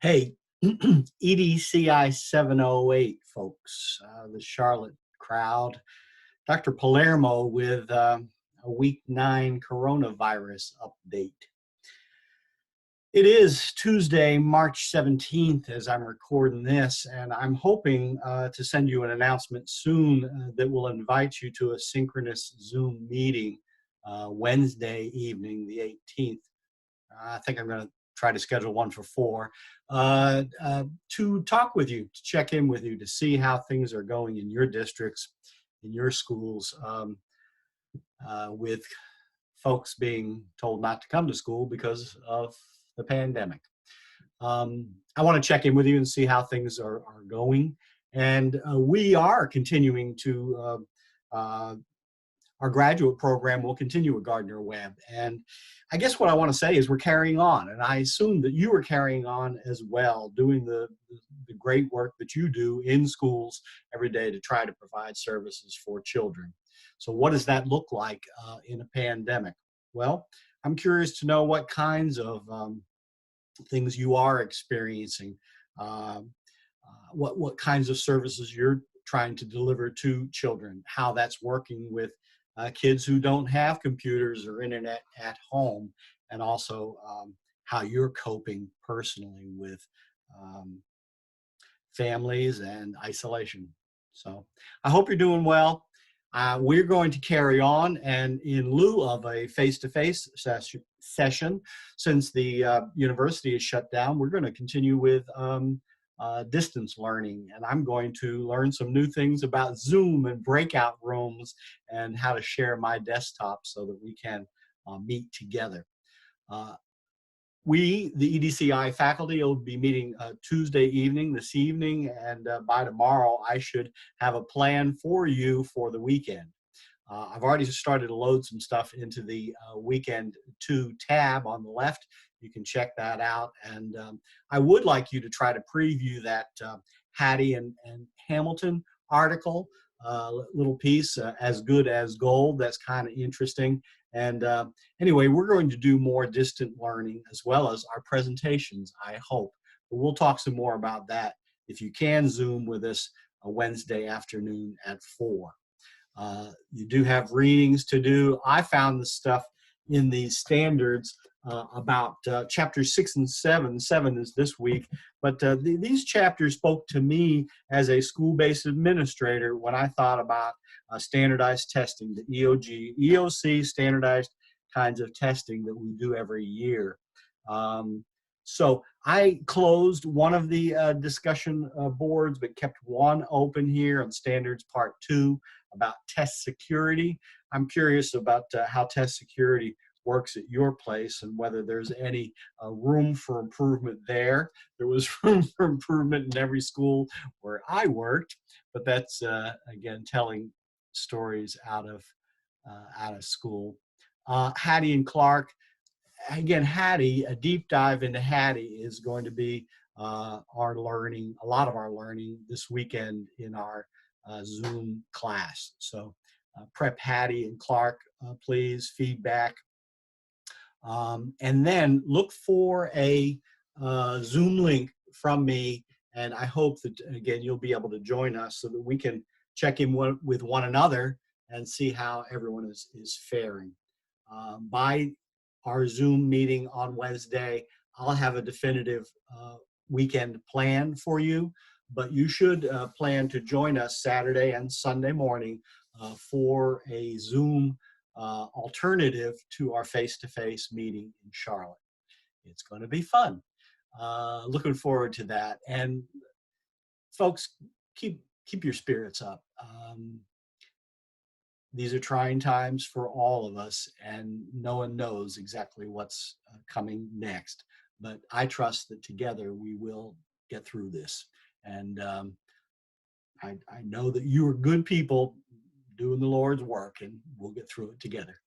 Hey, EDCI 708, folks, the Charlotte crowd. Dr. Palermo with a week 9 coronavirus update. It is Tuesday, March 17th, as I'm recording this, and I'm hoping to send you an announcement soon that will invite you to a synchronous Zoom meeting Wednesday evening, the 18th. I think I'm going to try to schedule one for 4 to talk with you, to check in with you, to see how things are going in your districts, in your schools, with folks being told not to come to school because of the pandemic. I want to check in with you and see how things are going. And we are continuing to our graduate program will continue at Gardner Webb. And I guess what I want to say is we're carrying on. And I assume that you are carrying on as well, doing the great work that you do in schools every day to try to provide services for children. So what does that look like in a pandemic? Well, I'm curious to know what kinds of things you are experiencing, what kinds of services you're trying to deliver to children, how that's working with kids who don't have computers or internet at home, and also how you're coping personally with um, families and isolation. So I hope you're doing well. We're going to carry on, and in lieu of a face-to-face session, since the university is shut down, we're going to continue with distance learning, and I'm going to learn some new things about Zoom and breakout rooms and how to share my desktop so that we can meet together. We, the EDCI faculty, will be meeting Tuesday evening, this evening, and by tomorrow I should have a plan for you for the weekend. I've already started to load some stuff into the Weekend 2 tab on the left. You can check that out. And I would like you to try to preview that Hattie and Hamilton article, little piece, As Good as Gold. That's kind of interesting. And anyway, we're going to do more distant learning as well as our presentations, I hope. But we'll talk some more about that if you can Zoom with us a Wednesday afternoon at 4. You do have readings to do. I found the stuff in the standards about chapters 6 and 7. 7 is this week. But these chapters spoke to me as a school-based administrator when I thought about standardized testing, the EOC standardized kinds of testing that we do every year. So I closed one of the discussion boards, but kept one open here on standards part 2 about test security. I'm curious about how test security works at your place and whether there's any room for improvement there. There was room for improvement in every school where I worked, but that's again telling stories out of school. Hattie and Clark. Again, Hattie, a deep dive into Hattie is going to be our learning, a lot of our learning this weekend in our Zoom class. So prep Hattie and Clark, please, feedback. And then look for a Zoom link from me, and I hope that, again, you'll be able to join us so that we can check in with one another and see how everyone is faring. By our Zoom meeting on Wednesday, I'll have a definitive weekend plan for you, but you should plan to join us Saturday and Sunday morning for a Zoom alternative to our face-to-face meeting in Charlotte. It's going to be fun. Looking forward to that. And folks, keep your spirits up. These are trying times for all of us, and no one knows exactly what's coming next. But I trust that together we will get through this. And I know that you are good people doing the Lord's work, and we'll get through it together.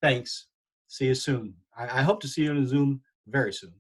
Thanks. See you soon. I hope to see you in a Zoom very soon.